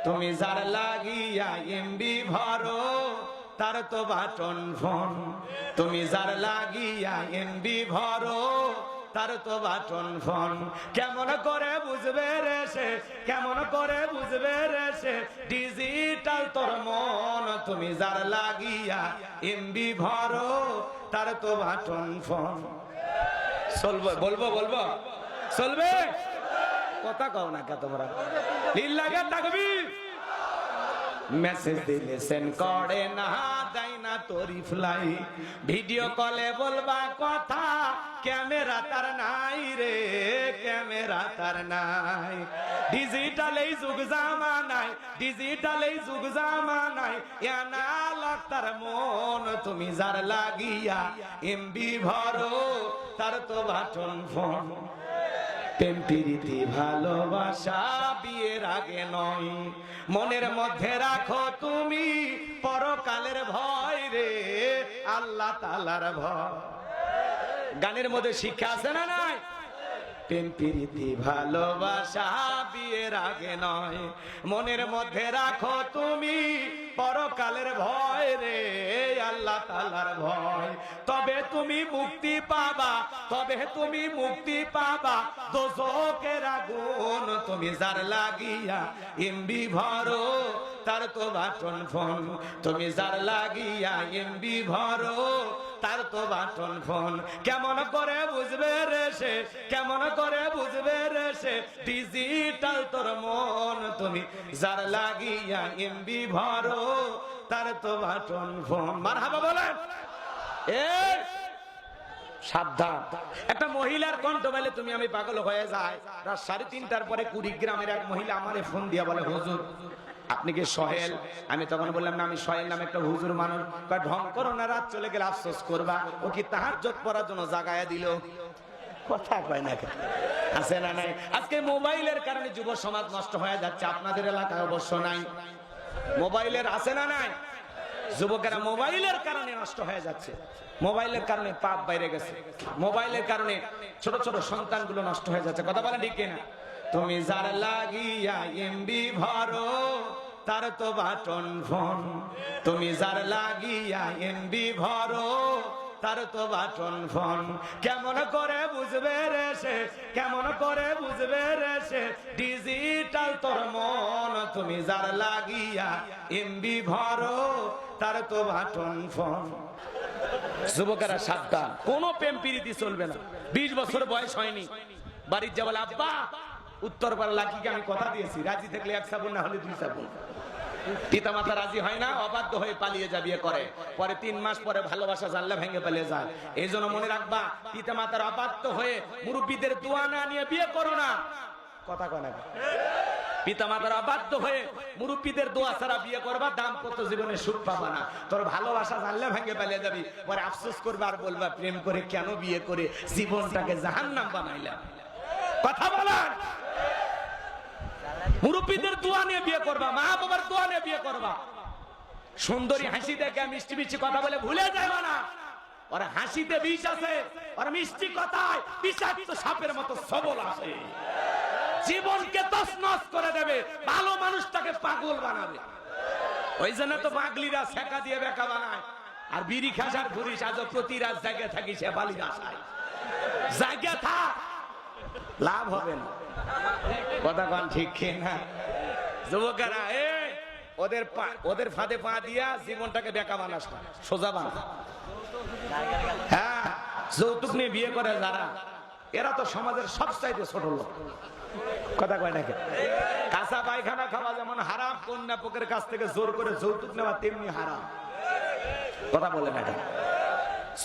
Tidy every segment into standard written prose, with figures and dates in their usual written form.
তুমি যার লাগিয়া এমবি ভরো তার তো বাটন ফোন। তুমি যার লাগিয়া এমবি ভরো তার তো বাটন ফোন। কেমন করে বুঝবে রে সে, কেমন করে বুঝবে রে সে ডিজিটাল তোর মন। তুমি যার লাগিয়া এমবি ভরো তার তো বাটন ফোন। চলবে, বলবো বলবো, চলবে? কথা কও না কে তোমরা? লিল্লাহে তাকবীর। মেসেজ দিলে সেন্ড করে না, দেয় না তো রিপ্লাই। ভিডিও কলে বলবা কথা, ক্যামেরা তার নাই রে, ক্যামেরা তার নাই। ডিজিটাল এই যুগ জামানায়, ডিজিটাল এই যুগ জামানায় অ্যানালগ তার মন। তুমি যার লাগিয়া এমবি ভরো তার তো বাটন ফোন। প্রেম প্রীতি ভালোবাসা বিয়ের আগে নয়, মনের মধ্যে রাখো তুমি পরকালের ভয় রে, আল্লাহ তাআলার ভয়। গানের মধ্যে শিক্ষা আছে না নাই? প্রেম প্রীতি ভালোবাসা বিয়ের আগে নয়, মনের মধ্যে রাখো তুমি পরকালের ভয় রে, আল্লাহ তাআলার ভয়। তবে তুমি মুক্তি পাবা, তবে তুমি মুক্তি পাবা দোজখের আগুন। তুমি যার লাগিয়া এমবি ভরো তার তো বাটন ফোন। তুমি যার লাগিয়া এমবি ভরো তার তো বাটন ফোন। কেমন করে বুঝবে রে সে, কেমন করে বুঝবে রে সে ডিজিটাল তোর মন। তুমি যার লাগিয়া এমবি ভরো তার তো বাটন ফোন। মারহাবা বলেন। এই সাবধান, একটা মহিলার কণ্ঠ পেলে তুমি আমি পাগল হয়ে যায়। রাত 3:30টার পরে কুড়িগ্রামের এক মহিলা আমারে ফোন দিয়া বলে, হুজুর আপনি কি সোহেল? আমি তখন বললাম না, আমি সোহেল নামে একটা হুজুর মানুষ। ঢং করো না, রাত চলে গেলে আফসোস করবা। ও কি তাহাজ্জুদ পড়ার জন্য জাগায়া দিল? কথা কয় না আছে না নাই? আজকে মোবাইলের কারণে যুব সমাজ নষ্ট হয়ে যাচ্ছে। আপনাদের এলাকায় অবশ্য নাই, মোবাইলের আছে না নাই? যুবকেরা মোবাইলের কারণে নষ্ট হয়ে যাচ্ছে, মোবাইলের কারণে পাপ বাইরে গেছে, মোবাইলের কারণে ছোট ছোট সন্তানগুলো নষ্ট হয়ে যাচ্ছে। কথা বলেন ঠিক কিনা? তুমি যার লাগিয়া এমবি ভরো তার তো বাটন ফোন। তুমি যার লাগিয়া এমবি ভরো তার তো বাটন ফোন। কেমন করে বুঝবে রে সে, কেমন করে বুঝবে রে সে ডিজিটাল তোর মন। তুমি যার লাগিয়া এমবি ভরো তার তো বাটন ফোন। যুবকেরা সাবধান, কোনো প্রেম প্রীতি চলবে না। 20 বছর বয়স হয়নি, বাড়ির যা বলে আব্বা উত্তর পাড়া লাকিকে আমি কথা দিয়েছি, রাজি থাকলে 1 সাবুন না হলে 2 সাবুন। পিতা মাতা রাজি হয় না, অবাধ্য হয়ে পালিয়ে যা বিয়ে করে। পরে 3 মাস পরে ভালোবাসা জানলে ভেঙে পালিয়ে যায়। এই জন্য মনে রাখবা, পিতা মাতার অবাধ্য হয়ে মুরব্বীদের দোয়া না নিয়ে বিয়ে করো না। কথা কয় না? পিতা মাতার অবাধ্য হয়ে মুরব্বীদের দোয়া ছাড়া বিয়ে করবা, দাম্পত্য জীবনে সুখ পাবা না। তোর ভালোবাসা জানলে ভেঙে পালিয়ে যাবি, পরে আফসোস করবা আর বলবা প্রেম করে কেন বিয়ে করে জীবনটাকে জাহান্নাম বানাইলাম। কথা বলেন। মুরব্বীদের দোয়া নিয়ে বিয়ে করবা, মা বাবার দোয়া নিয়ে বিয়ে করবা। সুন্দরী হাসি দেখে মিষ্টি মিষ্টি কথা বলে ভুলে যাবে না, ওর হাসিতে বিষ আছে, ওর মিষ্টি কথায় বিষাক্ত সাপের মতো সবল আছে। জীবনকে তছনছ করে দেবে, ভালো মানুষটাকে পাগল বানাবে। ওই জন্য তো পাগলিরা ছেঁকা দিয়ে বেকা বানায়। আর বিড়ি খাসার ঘুরিস, আজ প্রতি রাত জায়গায় থাকিস বালির আশায়। জায়গা থাক, লাভ হবে না। কথা কন ঠিক না? যুবকেরা ওদের ফাঁদে পা দিয়া জীবনটাকে বেকা বানাস না, সোজা বানা। হ্যাঁ, যৌতুক নিয়ে বিয়ে করে যারা, এরা তো সমাজের সবচাইতে ছোট লোক। কথা কয় নাকি? কাঁচা পায়খানা খাওয়া যেমন হারাম, কন্যা পক্ষের কাছ থেকে জোর করে যৌতুক নেওয়া তেমনি হারাম। কথা বলে না?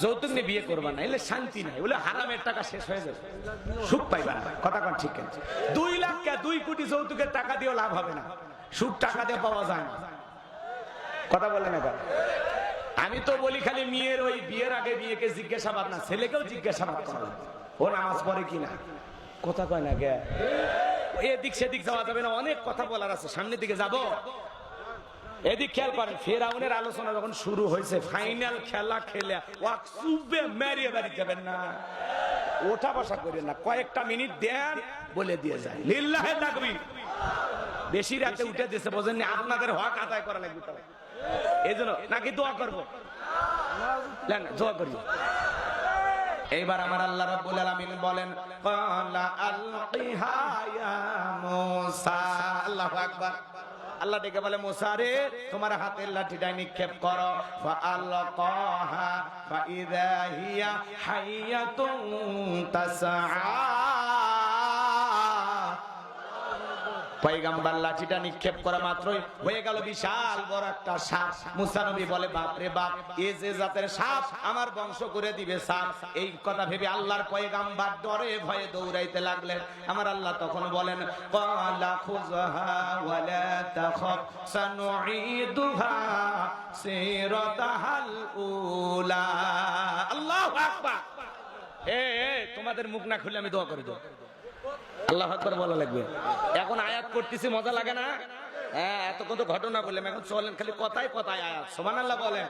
যৌতুক নিয়ে বিয়ে করবা না, এলে শান্তি নাই, বলে হারামের টাকা শেষ হয়ে যাবে, সুখ পাইবা না। কথা কন ঠিক কেন? 2 লাখ 2 কোটি যৌতুকের টাকা দিয়েও লাভ হবে না, সুখ টাকা দিয়ে পাওয়া যায় না। কথা বলে না? আমি তো বলি খালি মেয়ের ওই বিয়ের আগে বিয়েকে জিজ্ঞাসাবাদ না, ছেলেকেও জিজ্ঞাসাবাদ করা লাগবে, ও নামাজ পড়ে কিনা। কথা কয় না গে? এদিক সেদিক যাওয়া যাবে না, অনেক কথা বলার আছে, সামনের দিকে যাব। এদিক খেয়াল করেন, ফেরাউনের আলোচনা যখন শুরু হয়েছে, ফাইনাল খেলা খেলে ওয়াকসুবে মেরিয়ে বাড়ি যাবেন না, ওঠা বসা করেন না, কয়েকটা মিনিট দেন বলে দিয়ে যায়। লিল্লাহে তাকবীর। বেশি রাতে উঠে দিয়েছে, বোঝেন না? আপনাদের হক আদায় করা লাগবে, এই জন্য নাকি দোয়া করবো, দোয়া করবো। এইবার আমার আল্লাহ রাব্বুল আলামিন বলেন, ক্বালা আলকিহা ইয়া মূসা। আল্লাহু আকবার। আল্লাহ ডেকে বলে, মুসা রে, তোমার হাতের লাঠিটা নিক্ষেপ করো। ফাআলকাহা ফাইযা হিয়া হাইয়াতুন তাসআ। পয়গম্বর লাঠিটা নিক্ষেপ করা মাত্রই হয়ে গেল বিশাল বড় একটা সাপ। মুসা নবী বলে, বাপ রে বাপ, এই যে জাতের সাপ আমার বংশ করে দিবে সাপ। এই কথা ভেবে আল্লাহর পয়গম্বর ডরে ভয়ে দৌড়াইতে লাগলেন। আমার আল্লাহ তখন বলেন, ক্বালা খুযহা ওয়ালা তাখাফ সানুঈদুহা সিরাতাহাল উলা। আল্লাহু আকবার। তোমাদের মুখ না খুলে আমি দোয়া করে দেব। আল্লাহু আকবার বলা লাগবে। এখন আয়াত করতেছি, মজা লাগে না? হ্যাঁ, এতক্ষণ তো ঘটনা বললাম, এখন চলেন খালি কথায় কথায় আয়াত। সুবহানাল্লাহ বলেন।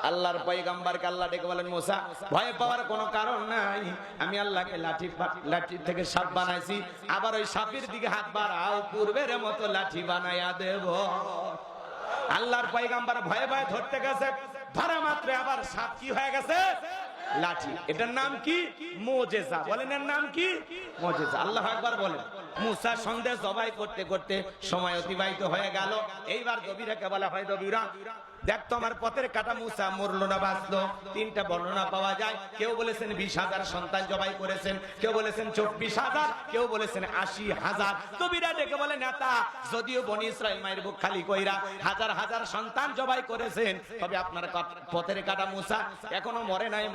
আল্লাহর পয়গম্বরকে আল্লাহ ডেকে বলেন, মুসা, ভয় পাওয়ার কোনো কারণ নাই। আমি আল্লাহকে লাঠি থেকে সাপ বানাইছি, আবার ওই সাপের দিকে হাত বাড়াও, পূর্বের মতো লাঠি বানাইয়া দেব। আল্লাহর পয়গম্বর ভয়ে ভয়ে ধরতে গেছে, ধরা মাত্র আবার সাপ কি হয়ে গেছে? লাঠি। এটার নাম কি? মুজিজা। বলেন এর নাম কি? মুজিজা। আল্লাহু আকবার বলেন। মুসা সন্দেহ জবাই করতে করতে সময় অতিবাহিত হয়ে গেল। এইবার দবিরাকে বলা হয়, দবিরা দেখ তো আমার পথের কাটা মুসা মরলো না বাঁচলো। তিনটা বর্ণনা পাওয়া যায়। কেউ বলেছেন 20,000 সন্তান জবাই করেছেন, কেউ বলেছেন 24,000, কেউ বলেছেন 80,000। দবিরা ডেকে বলে, নেতা, যদিও বনি ইসরাইল মায়ের বুক খালি কইরা হাজার হাজার সন্তান জবাই করেছেন, তবে আপনার পথের কাটা মুসা এখনো মরে নাই,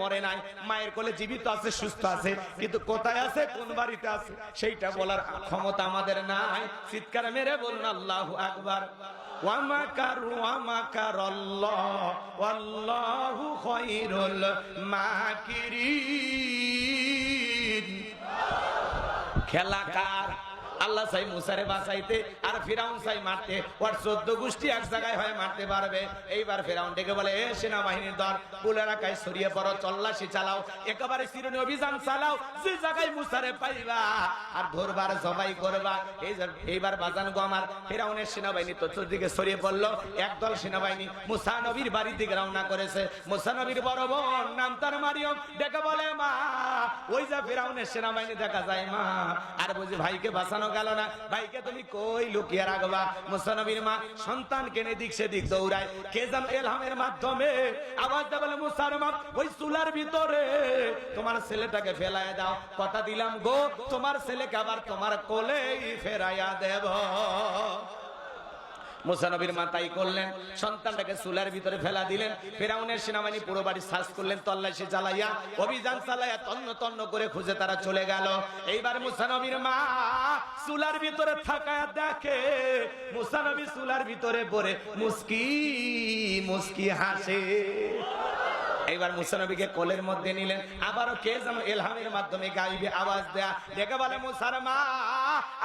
মায়ের কোলে জীবিত আছে, সুস্থ আছে, কিন্তু কোথায় আছে, কোন বাড়িতে আছে, সেইটা বলার ক্ষমতা আমাদের নাই। চিৎকার মেরে বলুন আল্লাহু আকবার। ওয়া মাকারু ওয়া মাকারাল্লাহ ওয়াল্লাহু খায়রুল মাকিরিন। খেলা কার? আল্লাহ চাই মুসারে বাঁচাইতে, আর ফিরাউন চাই মারতে। ওর 14 গোষ্ঠী এক জায়গায় হয়ে মারতে পারবে। এইবার ফিরাউন ডেকে বলে, এ সেনাবাহিনীর দল, পুলেরাকায় ছড়িয়ে পড়ো, তল্লাশি চালাও, একেবারে চিরুনি অভিযান চালাও, যে জায়গায় মুসারে পাইবা আর ধরবার, জবাই করবা। এইবার বাজান গো আমার, ফিরাউনের সেনাবাহিনী চতুর্দিকে ছড়িয়ে পড়লো। একদল সেনাবাহিনী মুসা নবীর বাড়ির দিকে রওনা করেছে। মুসা নবীর বড় বোন, নাম তার মারিয়ম, ডেকে বলে, মা, ওই যে ফিরাউনের সেনাবাহিনী দেখা যায় মা। আর বুঝি ভাইকে বাঁচানো গেল না, ভাইকে তুমি কই লুকিয়ে রাখবা? মুসা নবীর মা সন্তানকে এদিক সেদিক দৌড়ায়। কে যেন এলহামের মাধ্যমে আওয়াজ দেয়, বলে, মুসার মা, ওই চুলার ভিতরে তোমার ছেলেটাকে ফেলায় দাও। কথা দিলাম গো, তোমার ছেলেকে আবার তোমার কোলেই ফেরাইয়া দেব। মুসা নবীর মা তাই করলেন, সন্তানটাকে চুলার ভিতরে ফেলা দিলেন। ফিরাউনের সেনাবাহিনী পুরো বাড়ি সার্চ করলেন, তল্লাশি চালাইয়া, অভিযান চালাইয়া, তন্ন তন্ন করে খুঁজে তারা চলে গেল। এইবার মুসা নবীর মা চুলার ভিতরে থাকায় দেখে মুসা নবী চুলার ভিতরে পড়ে মুস্কি মুস্কি হাসে। এইবার মুসা নবীকে কোলের মধ্যে নিলেন। আবারও কে যেন এলহামের মাধ্যমে গাইবে আওয়াজ দেয়া, ডেকে বলে, মুসার মা,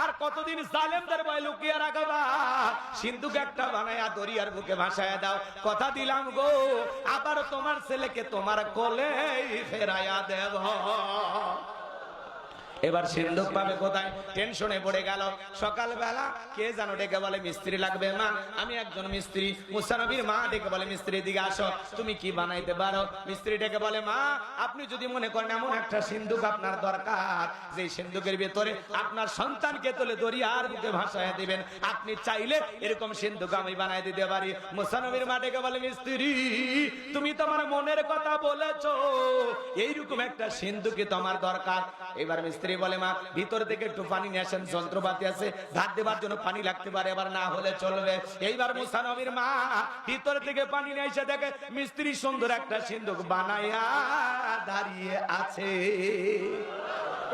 আর কতদিন জালেমদের ভয় লুকিয়ে রাখবা? সিন্ধুক একটা বানায়া দরিয়ার বুকে ভাসায়া দাও। কথা দিলাম গো, আবার তোমার ছেলেকে তোমার কোলেই ফেরাইয়া দেব। এবার সিন্ধুক পাবে কোথায়? টেনশনে পড়ে গেল। সকালবেলা কে যেন ডেকে বলে, মিস্ত্রি লাগবে। মা, আমি একজন মিস্ত্রি। মুসা নবীর মা ডেকে বলে, মিস্ত্রি দিকে আসো, তুমি কি বানাইতে পারো? মিস্ত্রি ডেকে বলে, মা, আপনি যদি মনে করেন এমন একটা সিন্ধুক আপনার দরকার, যে সিন্ধুকের ভিতরে আপনার সন্তানকে তুলে দরিয়ার বুকে ভাসায় দিবেন, আপনি চাইলে এরকম সিন্ধুক আমি বানাই দিতে পারি। মুসা নবীর মা ডেকে বলে, মিস্ত্রি, তুমি তোমার মনের কথা বলেছো, এইরকম একটা সিন্ধুক তোমার দরকার। এবার মিস্ত্রি বলে, মা, ভিতর থেকে একটু পানি নিয়ে আসেন, যন্ত্রপাতি আছে, ধার দেবার জন্য পানি লাগতে পারে, এবার না হলে চলবে। এইবার মুসা নবীর মা ভিতর থেকে পানি নিয়ে এসে দেখে মিস্ত্রি সুন্দর একটা সিন্ধুক বানাইয়া দাঁড়িয়ে আছে।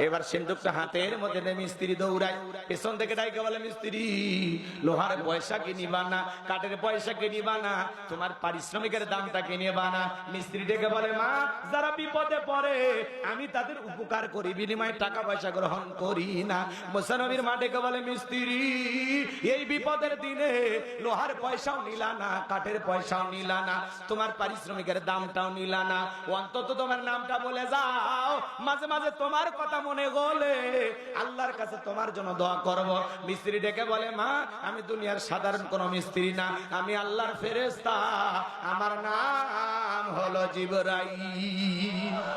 এবার সিন্ধুকটা হাতের মধ্যে মিস্ত্রি দৌড়ায়, পেছন থেকে ডাইকে বলে, মিস্ত্রি, লোহার পয়সা কিনিবা না, কাঠের পয়সা কিনিবা না, তোমার পারিশ্রমিকের দামটা কিনিবা না। মিস্ত্রি ডেকে বলে, মা, যারা বিপদে পড়ে আমি তাদের উপকার করি, বিনিময়ে টাকা পয়সা গ্রহণ করি না। মুসা নবীর মা ডেকে বলে, মিস্ত্রি, এই বিপদের দিনে লোহার পয়সাও নিলা না, কাঠের পয়সাও নিলা না, তোমার পারিশ্রমিকের দামটাও নিলা না, অন্তত তোমার নামটা বলে যাও, মাঝে মাঝে তোমার কথা মনে গলে আল্লাহর কাছে তোমার জন্য দোয়া করব। মিস্ত্রি ডেকে বলে, মা আমি দুনিয়ার সাধারণ কোনো মিস্ত্রি না, আমি আল্লাহর ফেরেশতা, আমার নাম হলো জিবরাইল।